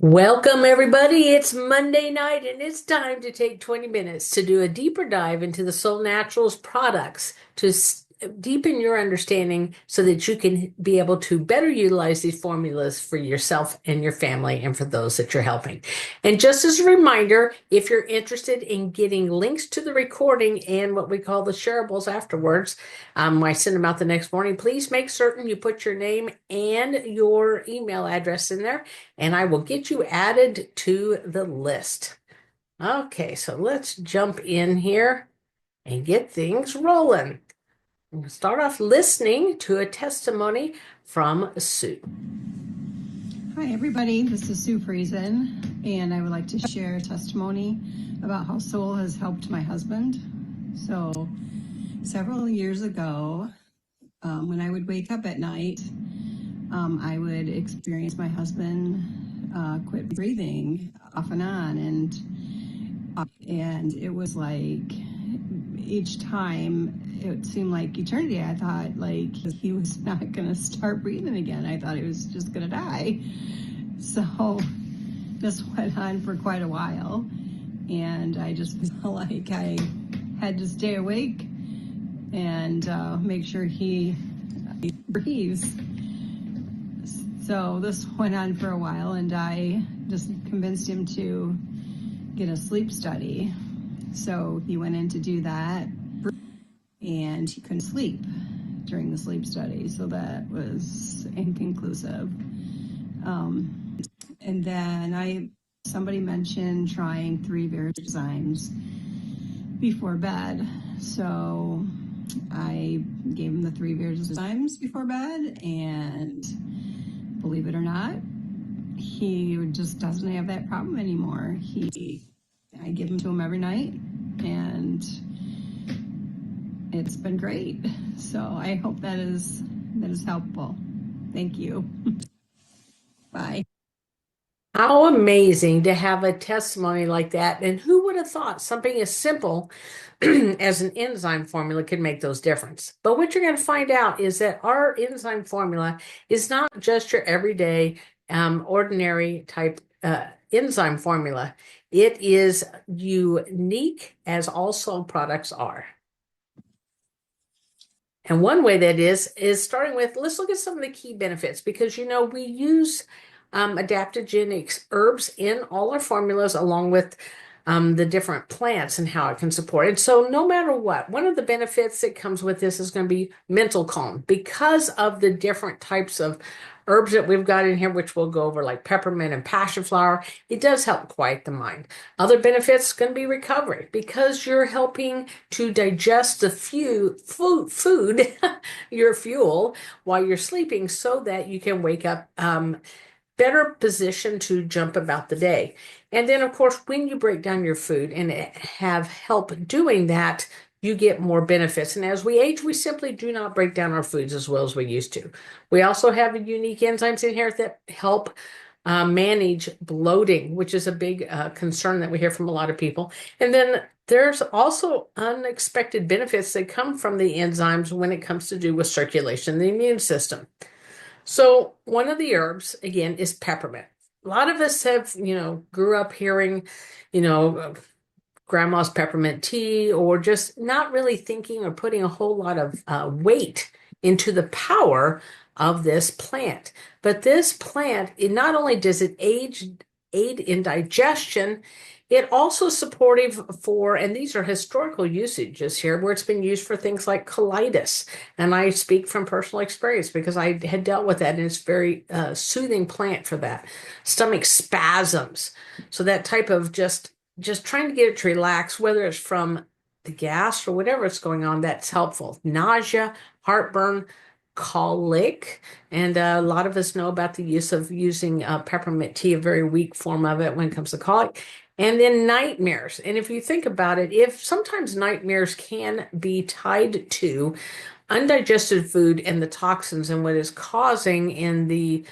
Welcome, everybody. It's Monday night, and it's time to take 20 minutes to do a deeper dive into the Solle Naturals products to deepen your understanding so that you can be able to better utilize these formulas for yourself and your family and for those that you're helping. And just as a reminder, if you're interested in getting links to the recording and what we call the shareables afterwards, I send them out the next morning. Please make certain you put your name and your email address in there, and I will get you added to the list. Okay, so let's jump in here and get things rolling. We'll start off listening to a testimony from Sue. Hi, everybody. This is Sue Friesen, and I would like to share a testimony about how Soul has helped my husband. So, several years ago, when I would wake up at night, I would experience my husband quit breathing off and on, and it was like each time it seemed like eternity. I thought like he was not going to start breathing again. I thought he was just going to die. So this went on for quite a while, and I just felt like I had to stay awake and make sure he breathes. So this went on for a while, and I just convinced him to get a sleep study. So he went in to do that, and he couldn't sleep during the sleep study. So that was inconclusive. And then somebody mentioned trying 3 Verdezymes before bed. So I gave him the 3 Verdezymes before bed, and believe it or not, he just doesn't have that problem anymore. I give them to him every night, and it's been great. So I hope that is helpful. Thank you. Bye. How amazing to have a testimony like that. And who would have thought something as simple as an enzyme formula could make those difference? But what you're going to find out is that our enzyme formula is not just your everyday, ordinary type enzyme formula. It is unique, as all Solle products are. And one way that is starting with, let's look at some of the key benefits, because we use adaptogenic herbs in all our formulas, along with the different plants and how it can support it. So no matter what, one of the benefits that comes with this is going to be mental calm, because of the different types of herbs that we've got in here, which we'll go over, like peppermint and passion flower. It does help quiet the mind. Other benefits going to be recovery, because you're helping to digest the food, your fuel, while you're sleeping, so that you can wake up better position to jump about the day. And then, of course, when you break down your food and have help doing that, you get more benefits. And as we age, we simply do not break down our foods as well as we used to. We also have unique enzymes in here that help manage bloating, which is a big concern that we hear from a lot of people. And then there's also unexpected benefits that come from the enzymes when it comes to do with circulation, the immune system. So one of the herbs, again, is peppermint. A lot of us have, grew up hearing, grandma's peppermint tea, or just not really thinking or putting a whole lot of weight into the power of this plant. But this plant, not only does it aid in digestion, it also supportive for, and these are historical usages here, where it's been used for things like colitis. And I speak from personal experience because I had dealt with that, and it's very soothing plant for that. Stomach spasms. So that type of just trying to get it to relax, whether it's from the gas or whatever it's going on, that's helpful. Nausea, heartburn, colic, and a lot of us know about the use of using peppermint tea, a very weak form of it when it comes to colic. And then nightmares. And if you think about it, if sometimes nightmares can be tied to undigested food and the toxins and what is causing in the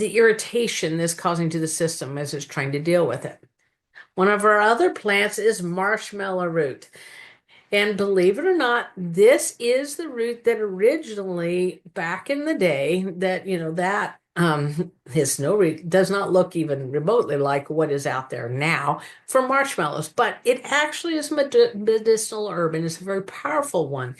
irritation this causing to the system as it's trying to deal with it. One of our other plants is marshmallow root. And believe it or not, this is the root that originally, back in the day, that His does not look even remotely like what is out there now for marshmallows, but it actually is medicinal herb and it's a very powerful one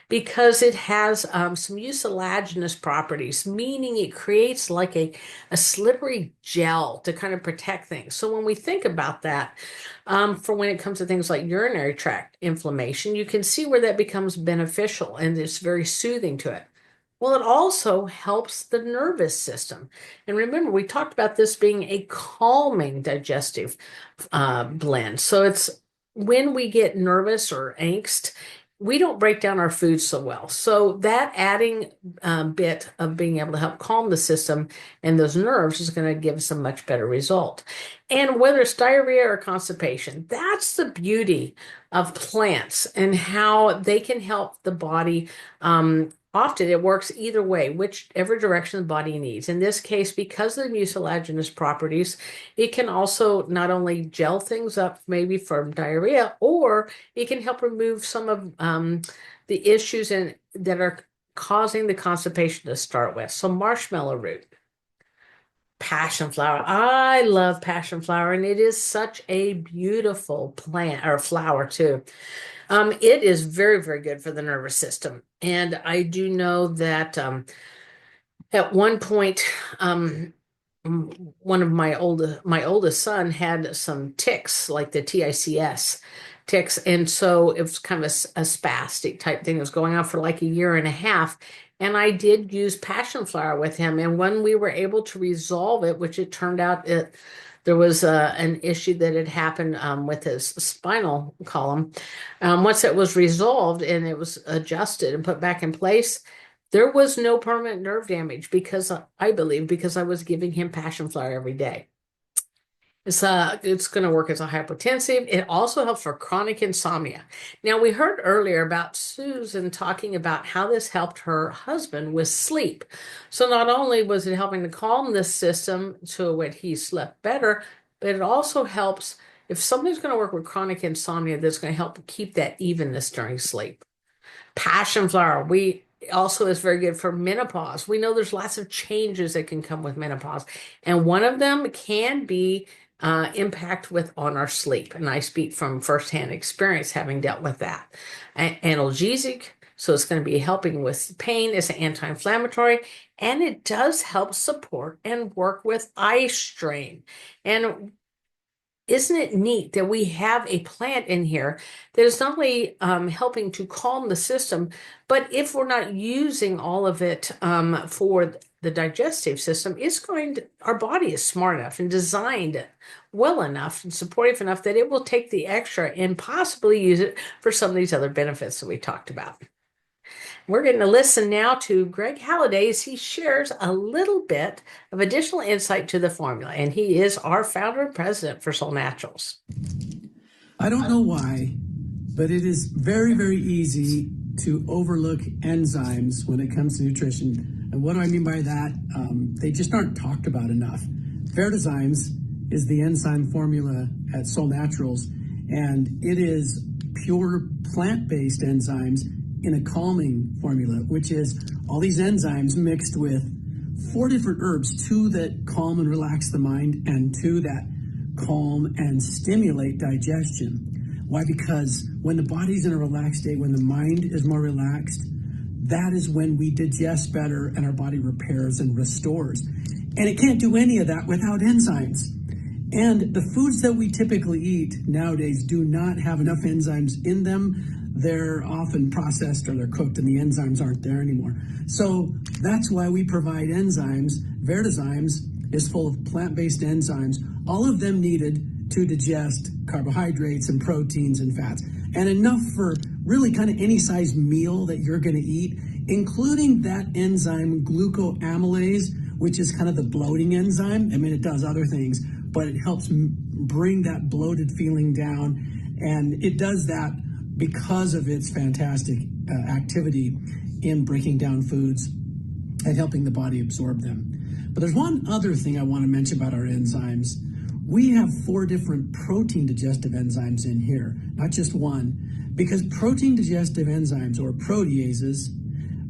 because it has some mucilaginous properties, meaning it creates like a slippery gel to kind of protect things. So when we think about that, for when it comes to things like urinary tract inflammation, you can see where that becomes beneficial and it's very soothing to it. Well, it also helps the nervous system. And remember, we talked about this being a calming digestive blend. So it's when we get nervous or angst, we don't break down our food so well. So that adding bit of being able to help calm the system and those nerves is going to give us a much better result. And whether it's diarrhea or constipation, that's the beauty of plants and how they can help the body. Often it works either way, whichever direction the body needs. In this case, because of the mucilaginous properties, it can also not only gel things up maybe from diarrhea, or it can help remove some of the issues that are causing the constipation to start with. So marshmallow root, passion flower. I love passion flower, and it is such a beautiful plant or flower too. It is very, very good for the nervous system. And I do know that at one point, one of my oldest son had some ticks, like the TICS ticks, and so it was kind of a spastic type thing that was going on for like a year and a half. And I did use passion flower with him, and when we were able to resolve it, which it turned out there was an issue that had happened with his spinal column. Once it was resolved and it was adjusted and put back in place, there was no permanent nerve damage because I believe because I was giving him passion flower every day. It's going to work as a hypotensive. It also helps for chronic insomnia. Now, we heard earlier about Susan talking about how this helped her husband with sleep. So not only was it helping to calm the system so that he slept better, but it also helps if somebody's going to work with chronic insomnia, that's going to help keep that evenness during sleep. Passion flower, we also is very good for menopause. We know there's lots of changes that can come with menopause, and one of them can be impact with on our sleep. And I speak from firsthand experience having dealt with that. Analgesic, so it's going to be helping with pain. It's an anti-inflammatory, and it does help support and work with eye strain. And isn't it neat that we have a plant in here that is not only helping to calm the system, but if we're not using all of it for the digestive system, our body is smart enough and designed well enough and supportive enough that it will take the extra and possibly use it for some of these other benefits that we talked about. We're going to listen now to Greg Halliday as he shares a little bit of additional insight to the formula. And he is our founder and president for Solle Naturals. I don't know why, but it is very, very easy to overlook enzymes when it comes to nutrition. And what do I mean by that? They just aren't talked about enough. Verdezymes is the enzyme formula at Solle Naturals, and it is pure plant-based enzymes in a calming formula, which is all these enzymes mixed with 4 different herbs, 2 that calm and relax the mind and 2 that calm and stimulate digestion. Why? Because when the body's in a relaxed state, when the mind is more relaxed, that is when we digest better and our body repairs and restores. And it can't do any of that without enzymes. And the foods that we typically eat nowadays do not have enough enzymes in them. They're often processed or they're cooked and the enzymes aren't there anymore. So that's why we provide enzymes. Verdezymes is full of plant-based enzymes, all of them needed to digest carbohydrates and proteins and fats, and enough for really kind of any size meal that you're going to eat, including that enzyme glucoamylase, which is kind of the bloating enzyme. I mean, it does other things, but it helps bring that bloated feeling down, and it does that because of its fantastic activity in breaking down foods and helping the body absorb them. But there's one other thing I want to mention about our enzymes. We have 4 different protein digestive enzymes in here, not just one, because protein digestive enzymes, or proteases,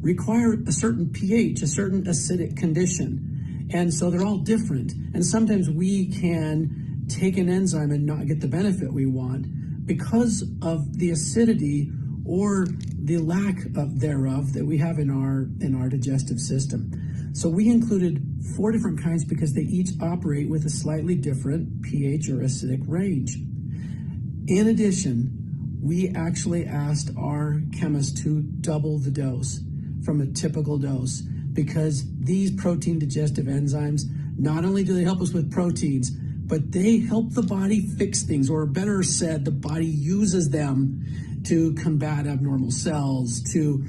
require a certain pH, a certain acidic condition. And so they're all different. And sometimes we can take an enzyme and not get the benefit we want because of the acidity or the lack of thereof that we have in our digestive system. So we included 4 different kinds because they each operate with a slightly different pH or acidic range. In addition, we actually asked our chemists to double the dose from a typical dose because these protein digestive enzymes, not only do they help us with proteins, but they help the body fix things, or better said, the body uses them to combat abnormal cells, to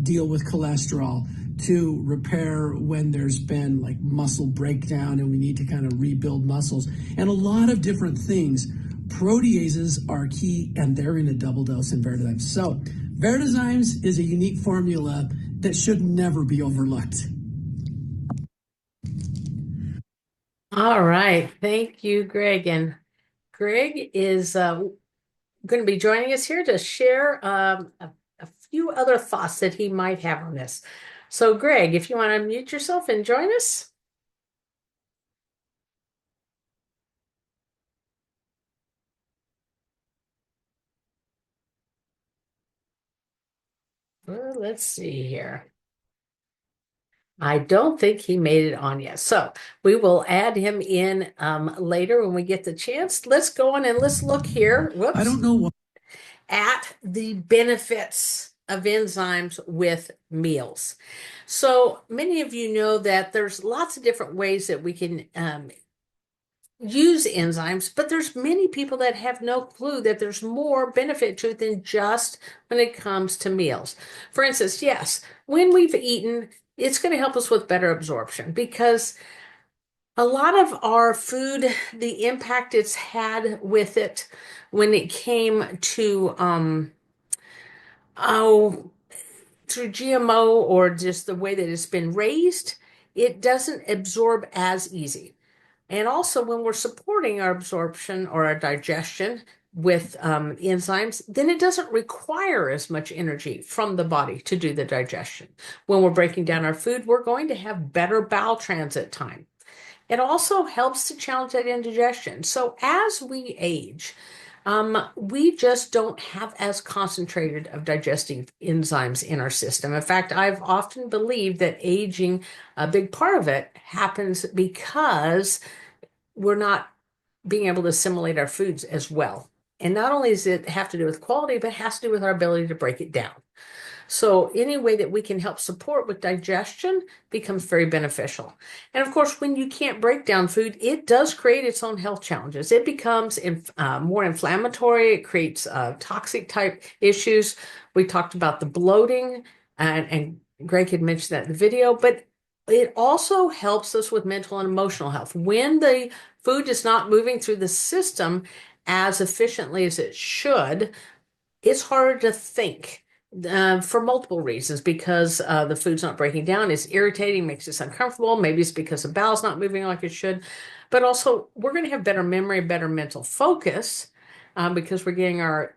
deal with cholesterol, to repair when there's been like muscle breakdown and we need to kind of rebuild muscles, and a lot of different things. Proteases are key, and they're in a double dose in Verdezymes. So Verdezymes is a unique formula that should never be overlooked. All right. Thank you, Greg. And Greg is going to be joining us here to share a few other thoughts that he might have on this. So, Greg, if you want to mute yourself and join us. Well, let's see here. I don't think he made it on yet. So we will add him in later when we get the chance. Let's go on and let's look here. Whoops. I don't know what. At the benefits of enzymes with meals. So many of you know that there's lots of different ways that we can use enzymes, but there's many people that have no clue that there's more benefit to it than just when it comes to meals. For instance, yes, when we've eaten, it's going to help us with better absorption because a lot of our food, the impact it's had with it when it came to oh, through GMO or just the way that it's been raised, it doesn't absorb as easy. And also, when we're supporting our absorption or our digestion with enzymes, then it doesn't require as much energy from the body to do the digestion. When we're breaking down our food, we're going to have better bowel transit time. It also helps to challenge that indigestion. So as we age, we just don't have as concentrated of digestive enzymes in our system. In fact, I've often believed that aging, a big part of it happens because we're not being able to assimilate our foods as well. And not only does it have to do with quality, but it has to do with our ability to break it down. So any way that we can help support with digestion becomes very beneficial. And of course, when you can't break down food, it does create its own health challenges. It becomes more inflammatory. It creates toxic type issues. We talked about the bloating, and Greg had mentioned that in the video, but it also helps us with mental and emotional health. When the food is not moving through the system as efficiently as it should, it's harder to think for multiple reasons because the food's not breaking down. It's irritating, makes us uncomfortable. Maybe it's because the bowel's not moving like it should. But also, we're going to have better memory, better mental focus because we're getting our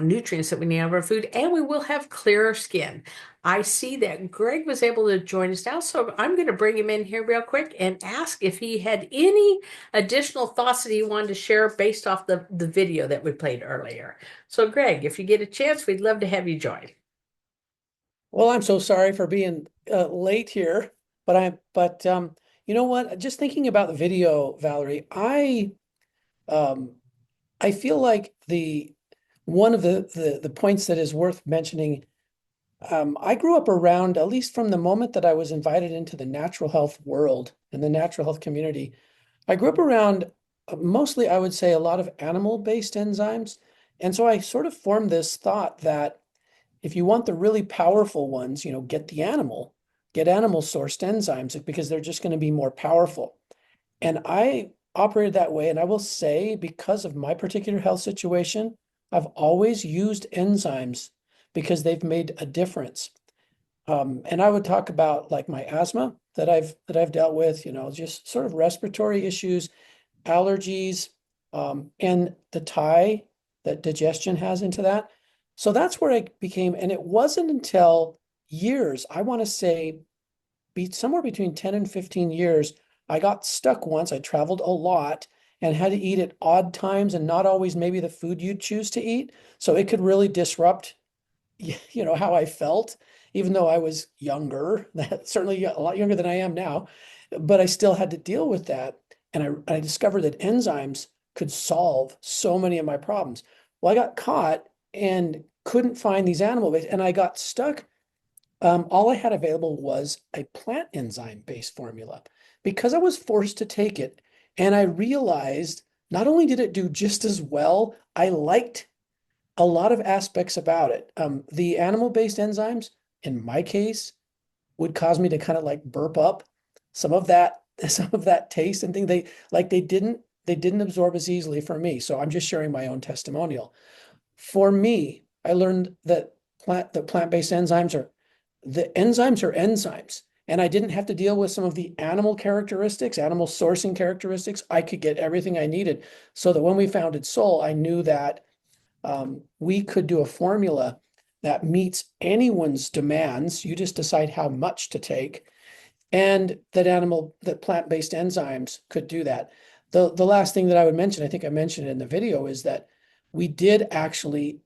nutrients that we need out of our food, and we will have clearer skin. I see that Greg was able to join us now, so I'm going to bring him in here real quick and ask if he had any additional thoughts that he wanted to share based off the video that we played earlier. So, Greg, if you get a chance, we'd love to have you join. Well, I'm so sorry for being late here, but you know what? Just thinking about the video, Valerie, um, I feel like the one of the points that is worth mentioning. I grew up around, at least from the moment that I was invited into the natural health world and the natural health community, I grew up around mostly, I would say, a lot of animal-based enzymes. And so I sort of formed this thought that if you want the really powerful ones, get animal sourced enzymes because they're just going to be more powerful. And I operated that way. And I will say, because of my particular health situation, I've always used enzymes because they've made a difference. And I would talk about like my asthma that I've dealt with, just sort of respiratory issues, allergies, and the tie that digestion has into that. So that's where I became, and it wasn't until years, I want to say be somewhere between 10 and 15 years, I got stuck once. I traveled a lot and had to eat at odd times and not always maybe the food you'd choose to eat. So it could really disrupt, how I felt, even though I was younger, certainly a lot younger than I am now, but I still had to deal with that. And I discovered that enzymes could solve so many of my problems. Well, I got caught and couldn't find these animal based, and I got stuck. All I had available was a plant enzyme based formula because I was forced to take it. And I realized not only did it do just as well, I liked a lot of aspects about it. The animal-based enzymes, in my case, would cause me to kind of like burp up some of that, some of that taste and thing. They didn't absorb as easily for me. So I'm just sharing my own testimonial. For me, I learned that plant-based enzymes are enzymes. And I didn't have to deal with some of the animal characteristics, animal sourcing characteristics. I could get everything I needed. So that when we founded Soul, I knew that we could do a formula that meets anyone's demands. You just decide how much to take, and that plant-based enzymes could do that. The last thing that I would mention, I think I mentioned it in the video, is that we did actually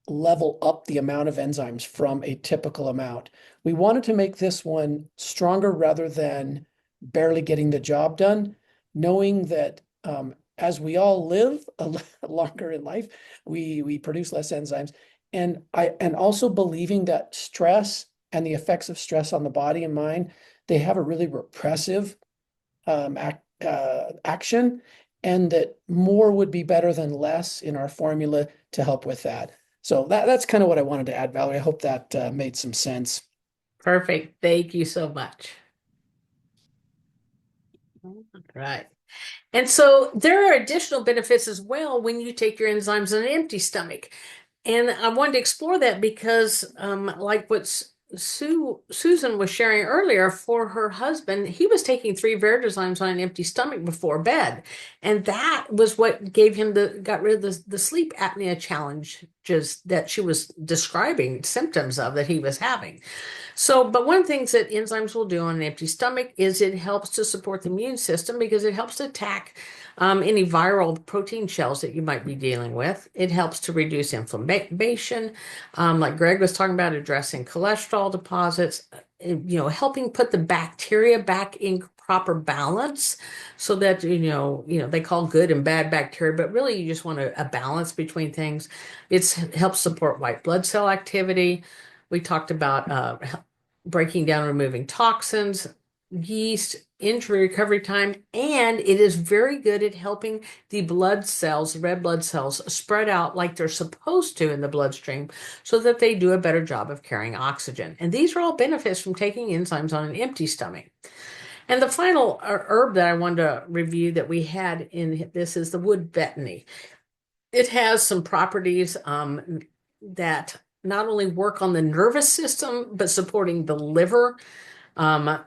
level up the amount of enzymes from a typical amount. We wanted to make this one stronger rather than barely getting the job done, knowing that as we all live longer in life, we produce less enzymes. And also believing that stress and the effects of stress on the body and mind, they have a really repressive action, and that more would be better than less in our formula to help with that. So that's kind of what I wanted to add, Valerie. I hope that made some sense. Perfect. Thank you so much. All right. And so there are additional benefits as well when you take your enzymes on an empty stomach. And I wanted to explore that because, like what Susan was sharing earlier, for her husband, he was taking 3 Verdezymes on an empty stomach before bed. And that was what got rid of the sleep apnea challenges that she was describing, symptoms of that he was having. So, but one of the things that enzymes will do on an empty stomach is it helps to support the immune system because it helps to attack any viral protein shells that you might be dealing with. It helps to reduce inflammation, like Greg was talking about, addressing cholesterol deposits, helping put the bacteria back in proper balance so that, they call good and bad bacteria, but really you just want a balance between things. It helps support white blood cell activity. We talked about breaking down, removing toxins, yeast, injury recovery time, and it is very good at helping the blood cells, red blood cells, spread out like they're supposed to in the bloodstream so that they do a better job of carrying oxygen. And these are all benefits from taking enzymes on an empty stomach. And the final herb that I wanted to review that we had in this is the wood betony. It has some properties that not only work on the nervous system, but supporting the liver, um,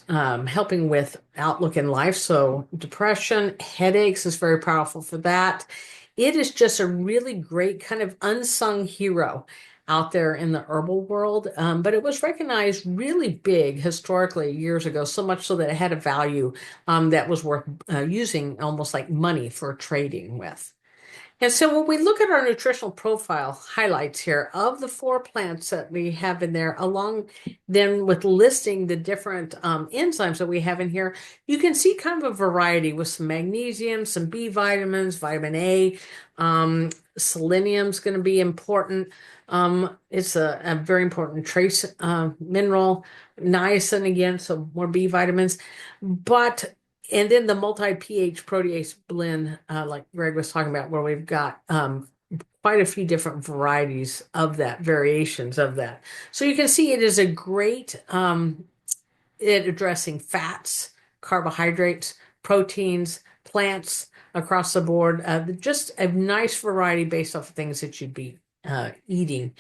helping with outlook in life. So depression, headaches is very powerful for that. It is just a really great kind of unsung hero out there in the herbal world. But it was recognized really big historically years ago, so much so that it had a value that was worth using almost like money for trading with. And so when we look at our nutritional profile highlights here of the 4 plants that we have in there, along then with listing the different enzymes that we have in here, you can see kind of a variety with some magnesium, some B vitamins, vitamin A, selenium is going to be important. It's a very important trace mineral, niacin again, so more B vitamins. But and then the multi-pH protease blend, like Greg was talking about, where we've got quite a few different varieties of that, variations of that. So you can see it is a great at addressing fats, carbohydrates, proteins, plants across the board. Just a nice variety based off of things that you'd be eating.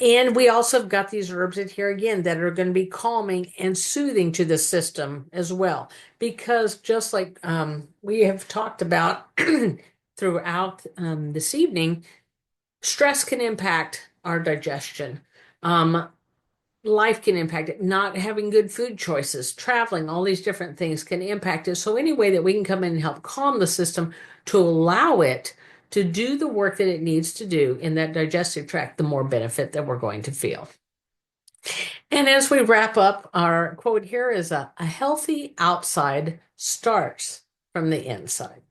And we also have got these herbs in here again that are going to be calming and soothing to the system as well. Because just like we have talked about throughout this evening, stress can impact our digestion. life can impact it. Not having good food choices, traveling, all these different things can impact it. So any way that we can come in and help calm the system to allow it to do the work that it needs to do in that digestive tract, the more benefit that we're going to feel. And as we wrap up, our quote here is a healthy outside starts from the inside.